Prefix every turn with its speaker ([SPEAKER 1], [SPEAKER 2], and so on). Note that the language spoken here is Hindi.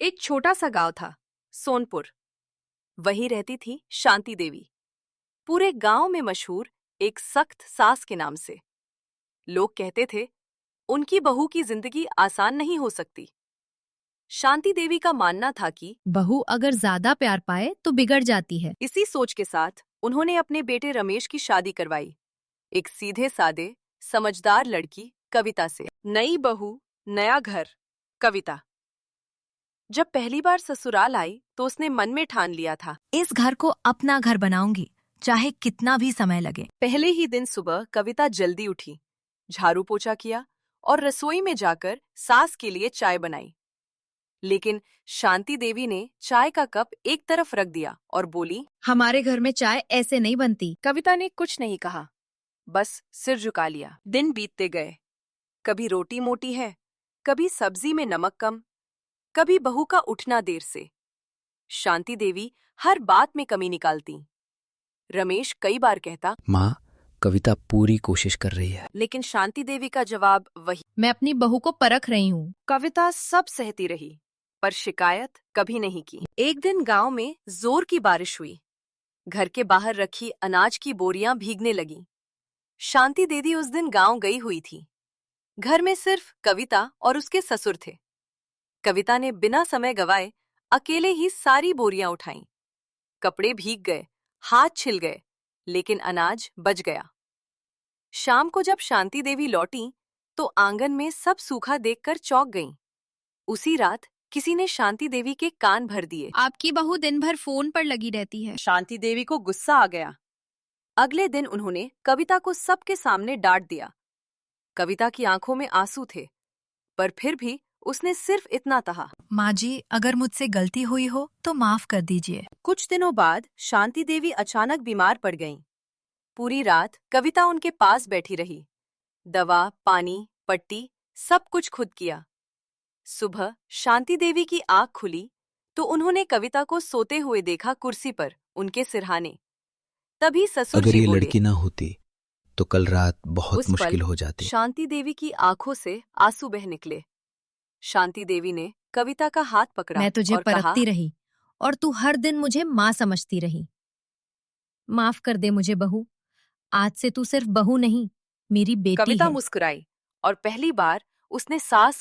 [SPEAKER 1] एक छोटा सा गांव था, सोनपुर। वहीं रहती थी शांति देवी, पूरे गांव में मशहूर एक सख्त सास के नाम से। लोग कहते थे उनकी बहू की जिंदगी आसान नहीं हो सकती। शांति देवी का मानना था कि
[SPEAKER 2] बहू अगर ज्यादा प्यार पाए तो बिगड़ जाती है।
[SPEAKER 1] इसी सोच के साथ उन्होंने अपने बेटे रमेश की शादी करवाई, एक सीधे सादे समझदार लड़की कविता से। नई बहू, नया घर। कविता जब पहली बार ससुराल आई तो उसने मन में ठान लिया था,
[SPEAKER 2] इस घर को अपना घर बनाऊंगी, चाहे कितना भी समय लगे।
[SPEAKER 1] पहले ही दिन सुबह कविता जल्दी उठी, झाड़ू पोछा किया और रसोई में जाकर सास के लिए चाय बनाई। लेकिन शांति देवी ने चाय का कप एक तरफ रख दिया और बोली,
[SPEAKER 2] हमारे घर में चाय ऐसे नहीं बनती।
[SPEAKER 1] कविता ने कुछ नहीं कहा, बस सिर झुका लिया। दिन बीतते गए, कभी रोटी मोटी है, कभी सब्जी में नमक कम, कभी बहू का उठना देर से। शांति देवी हर बात में कमी निकालती। रमेश कई बार कहता,
[SPEAKER 3] माँ, कविता पूरी कोशिश कर रही है।
[SPEAKER 1] लेकिन शांति देवी का जवाब वही।
[SPEAKER 2] मैं अपनी बहू को परख रही हूँ।
[SPEAKER 1] कविता सब सहती रही, पर शिकायत कभी नहीं की। एक दिन गांव में जोर की बारिश हुई। घर के बाहर रखी अनाज की बोरियां भीगने लगीं। शांति देवी उस दिन गांव गई हुई थी। घर में सिर्फ कविता और उसके ससुर थे। कविता ने बिना समय गवाए अकेले ही सारी बोरियां उठाईं। कपड़े भीग गए, हाथ छिल गए, लेकिन अनाज बच गया। शाम को जब शांति देवी लौटी तो आंगन में सब सूखा देखकर चौंक गईं। उसी रात किसी ने शांति देवी के कान भर दिए।
[SPEAKER 2] आपकी बहू दिन भर फोन पर लगी रहती है।
[SPEAKER 1] शांति देवी को गुस्सा आ गया। अगले दिन उन्होंने कविता को सबके सामने डांट दिया। कविता की आंखों में आंसू थे, पर फिर भी उसने सिर्फ इतना कहा,
[SPEAKER 2] माँ जी, अगर मुझसे गलती हुई हो तो माफ कर दीजिए।
[SPEAKER 1] कुछ दिनों बाद शांति देवी अचानक बीमार पड़ गईं। पूरी रात कविता उनके पास बैठी रही। दवा, पानी, पट्टी सब कुछ खुद किया। सुबह शांति देवी की आंख खुली तो उन्होंने कविता को सोते हुए देखा, कुर्सी पर उनके सिरहाने। तभी ससुर
[SPEAKER 3] अगर
[SPEAKER 1] जी
[SPEAKER 3] ये
[SPEAKER 1] बोले,
[SPEAKER 3] लड़की ना होती तो कल रात बहुत
[SPEAKER 1] उस
[SPEAKER 3] मुश्किल
[SPEAKER 1] पल
[SPEAKER 3] हो जाती।
[SPEAKER 1] शांति देवी की आंखों से आंसू बह निकले। शांति देवी ने कविता का हाथ पकड़ा
[SPEAKER 2] मैं तुझे
[SPEAKER 1] और कहा,
[SPEAKER 2] परखती रही और तू हर दिन मुझे माँ समझती रही। माफ कर दे मुझे बहू, आज से तू सिर्फ बहू नहीं, मेरी बेटी
[SPEAKER 1] कविता
[SPEAKER 2] है।
[SPEAKER 1] मुस्कुराई और पहली बार उसने सास